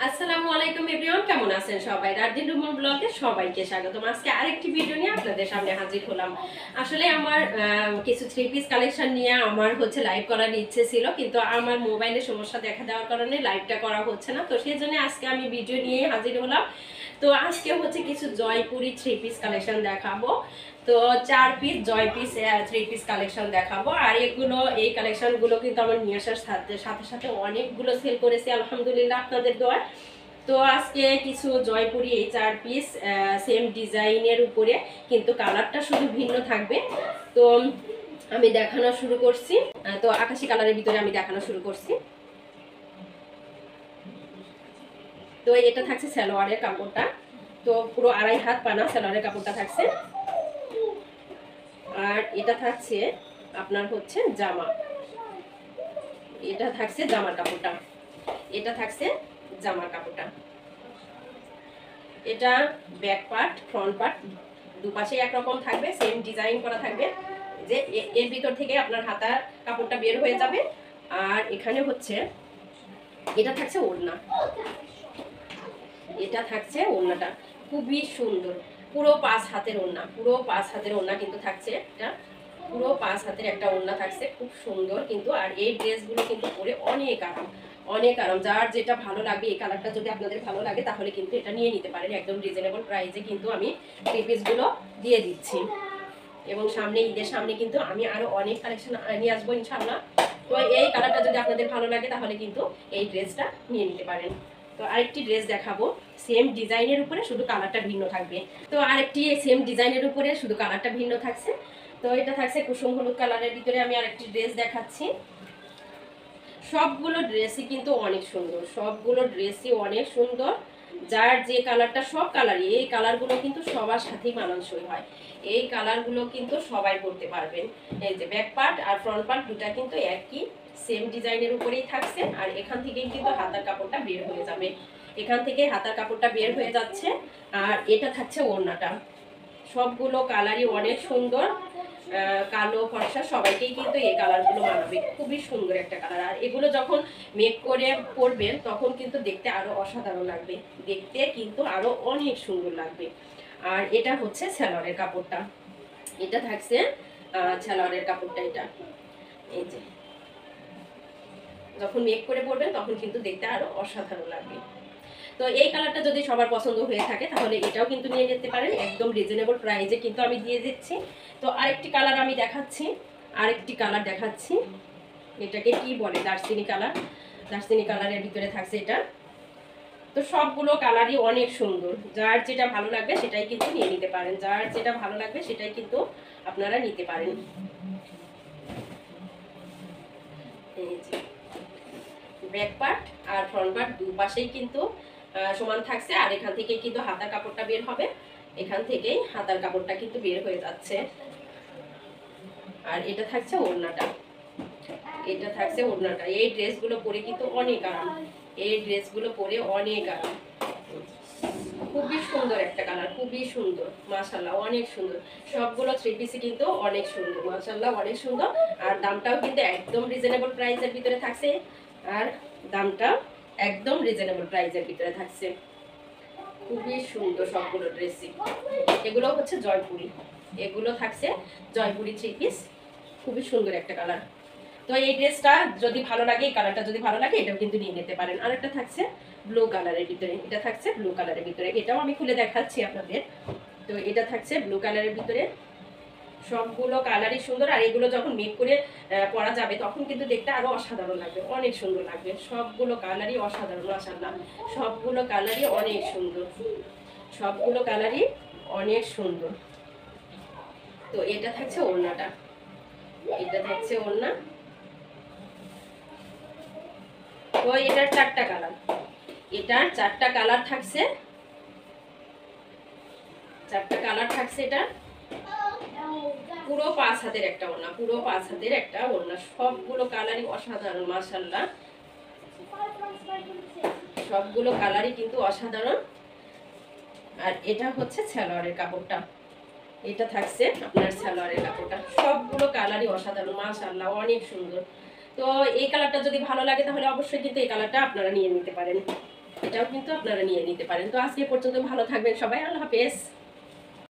আসসালামু আলাইকুম এভরিওয়ান, কেমন আছেন সবাই? রাতদিন রুমুর ব্লগে সবাইকে স্বাগতম। আজকে আরেকটি ভিডিও নিয়ে আপনাদের সামনে হাজির হলাম। আসলে আমার কিছু থ্রি পিস কালেকশন নিয়ে আমার লাইভ করার ইচ্ছে ছিল, কিন্তু আমার মোবাইলে সমস্যা দেখা দেওয়ার কারণে লাইভটা করা হচ্ছে না। তো সেই জন্য আজকে আমি ভিডিও নিয়ে হাজির হলাম। তো আজকে কিছু জয়পুরি থ্রি পিস কালেকশন দেখাবো। তো 4 পিস জয় পিস থ্রি পিস কালেকশন দেখাবো। আর এই কালেকশনগুলো কিন্তু আমার নিয়ে আসার সাথে সাথে অনেকগুলো সেল করেছি আলহামদুলিল্লাহ আপনাদের দোয়ায়। তো আজকে কিছু জয়পুরি এই 4 পিস সেম ডিজাইনের উপরে, কিন্তু কালারটা শুধু ভিন্ন থাকবে। তো আমি দেখানো শুরু করছি। তো আকাশি কালারের ভিতরে আমি দেখানো শুরু করছি। তো এটা থাকছে সালোয়ারের কাপড়টা। তো পুরো 2.5 হাত পানা সালোয়ারের কাপড়টা থাকছে। আর এটা থাকছে আপনার জামা। এটা থাকছে জামার কাপড়টা। এটা থাকছে জামার কাপড়টা। এটা ব্যাক পার্ট ফ্রন্ট পার্ট দুপাশে একরকম থাকবে, সেম ডিজাইন করা থাকবে। যে এর ভিতর থেকে আপনার হাতার কাপড়টা বের হয়ে যাবে। আর এখানে এটা থাকছে ওড়না। এটা থাকছে ওড়নাটা খুবই সুন্দর, পুরো 5 হাতের ওড়না। পুরো 5 হাতের ওড়না কিন্তু থাকছে। এটা পুরো 5 হাতের একটা ওড়না থাকছে, খুব সুন্দর কিন্তু। আর এই ড্রেসগুলো কিন্তু পরে অনেক আরাম, অনেক আরাম। যার যেটা ভালো লাগবে, এই কালারটা যদি আপনাদের ভালো লাগে তাহলে কিন্তু এটা নিয়ে নিতে পারেন। একদম রিজনেবল প্রাইসে কিন্তু আমি থ্রি পিসগুলো দিয়ে দিচ্ছি। এবং ঈদের সামনে কিন্তু আমি আরো অনেক কালেকশন নিয়ে আসবো ইনশাআল্লাহ। তো এই কালারটা যদি আপনাদের ভালো লাগে তাহলে কিন্তু এই ড্রেসটা নিয়ে নিতে পারেন। তো আরেকটি ড্রেস দেখাবো, সেম ডিজাইনের উপরে শুধু কালারটা ভিন্ন থাকবে। তো আরেকটি সেম ডিজাইনের উপরে শুধু কালারটা ভিন্ন থাকছে। তো এটা থাকছে কুসুম হলুদ কালারের ভিতরে। আমি আরেকটি ড্রেস দেখাচ্ছি। সবগুলো ড্রেসই কিন্তু অনেক সুন্দর, সবগুলো ড্রেসই অনেক সুন্দর। যার যে কালারটা, সব কালারই, এই কালারগুলো কিন্তু সবার সাথেই মানানসই হয়। এই কালারগুলো কিন্তু সবাই পরতে পারবেন। এই যে ব্যাক পার্ট আর ফ্রন্ট পার্ট দুটা কিন্তু একই সেম ডিজাইনের উপরেই থাকছে। আর এখান থেকেই কিন্তু হাতার কাপড়টা বের হয়ে যাবে। এখান থেকে হাতার কাপড়টা বের হয়ে যাচ্ছে। আর এটা থাকছে ওড়নাটা। সবগুলো কালারই অনেক সুন্দর। কালো ফর্সা সবাইকেই কিন্তু এই কালারগুলো মানাবে। খুবই সুন্দর একটা কালার। আর এগুলো যখন মেক করে পরবেন তখন কিন্তু দেখতে আরো অসাধারণ লাগবে, দেখতে কিন্তু আরো অনেক সুন্দর লাগবে। আর এটা হচ্ছে সালোয়ারের কাপড়টা। এটা থাকছে সালোয়ারের কাপড়টা। এটা এই যে যখন মেক করে পরবেন তখন কিন্তু দেখতে আরো অসাধারণ লাগবে। তো এই কালারটা যদি সবার পছন্দ হয়ে থাকে তাহলে এটাও কিন্তু নিয়ে যেতে পারেন, একদম রিজনেবল প্রাইসে কিন্তু আমি দিয়ে দিচ্ছি। তো আরেকটি কালার আমি দেখাচ্ছি, আরেকটি কালার দেখাচ্ছি। এটাকে কি বলে, দারচিনি কালার। দারচিনি কালারের ভিতরে থাকছে এটা। তো সবগুলো কালারই অনেক সুন্দর। যার যেটা ভালো লাগবে সেটাই কিন্তু নিয়ে নিতে পারেন, যার যেটা ভালো লাগবে সেটাই কিন্তু আপনারা নিতে পারেন। এই যে ব্যাক পার্ট আর ফ্রন্ট পার্ট দুপাশেই কিন্তু সমান থাকছে। আর এখান থেকে কিন্তু হাতার কাপড়টা বের হবে, এখান থেকেই হাতার কাপড়টা কিন্তু বের হয়ে যাচ্ছে। আর এটা থাকছে ওড়নাটা। এটা থাকছে ওড়নাটা। এই ড্রেসগুলো পরে কিন্তু অনেক আরাম, এই ড্রেসগুলো পরে অনেক আরাম। খুবই সুন্দর একটা কালার, খুবই সুন্দর, মাশাআল্লাহ অনেক সুন্দর। সবগুলো থ্রি পিসই কিন্তু অনেক সুন্দর, মাশাআল্লাহ অনেক সুন্দর। আর দামটাও কিন্তু একদম রিজনেবল প্রাইসের ভিতরে থাকছে। আর দামটা একদম রিজনেবল প্রাইসের ভিতরে থাকছে। খুবই সুন্দর সবগুলো ড্রেসই। এগুলো হচ্ছে জয়পুরি, এগুলো থাকছে জয়পুরি থ্রি পিস। খুবই সুন্দর একটা কালার। তো এই ড্রেসটা যদি ভালো লাগে, এই কালারটা যদি ভালো লাগে, এটাও কিন্তু নিয়ে নিতে পারেন। আর একটা থাকছে ব্লু কালারের ভিতরে। এটা থাকছে ব্লু কালারের ভিতরে, এটাও আমি খুলে দেখাচ্ছি আপনাদের। তো এটা থাকছে ব্লু কালারের ভিতরে। সবগুলো কালারই সুন্দর। আর এগুলো যখন মেক করে পরা যাবে তখন কিন্তু দেখতে আরো অসাধারণ লাগবে, অনেক সুন্দর লাগবে। সবগুলো কালারই অসাধারণ, মাশাআল্লাহ সবগুলো কালারই অনেক সুন্দর, সবগুলো কালারই অনেক সুন্দর। তো এটা থাকছে ওড়নাটা। এটা থাকছে ওড়না। তো এটার 4টা কালার, এটার 4টা কালার থাকছে, 4টা কালার থাকছে। এটা পুরো 5 হাতের একটা ওড়না, পুরো 5 হাতের একটা ওড়না। সবগুলো কালারই অসাধারণ, মাশাআল্লাহ সবগুলো কালারই কিন্তু অসাধারণ। আর এটা হচ্ছে সালোয়ারের কাপড়টা। এটা থাকছে আপনার সালোয়ারের কাপড়টা। সবগুলো কালারই অসাধারণ, মাশাআল্লাহ অনেক সুন্দর। তো এই কালারটা যদি ভালো লাগে তাহলে অবশ্যই কিন্তু এই কালারটা আপনারা নিয়ে নিতে পারেন। এটাও কিন্তু আপনারা নিয়ে নিতে পারেন। তো আজকে পর্যন্ত ভালো থাকবেন সবাই, আল্লাহ হাফেজ।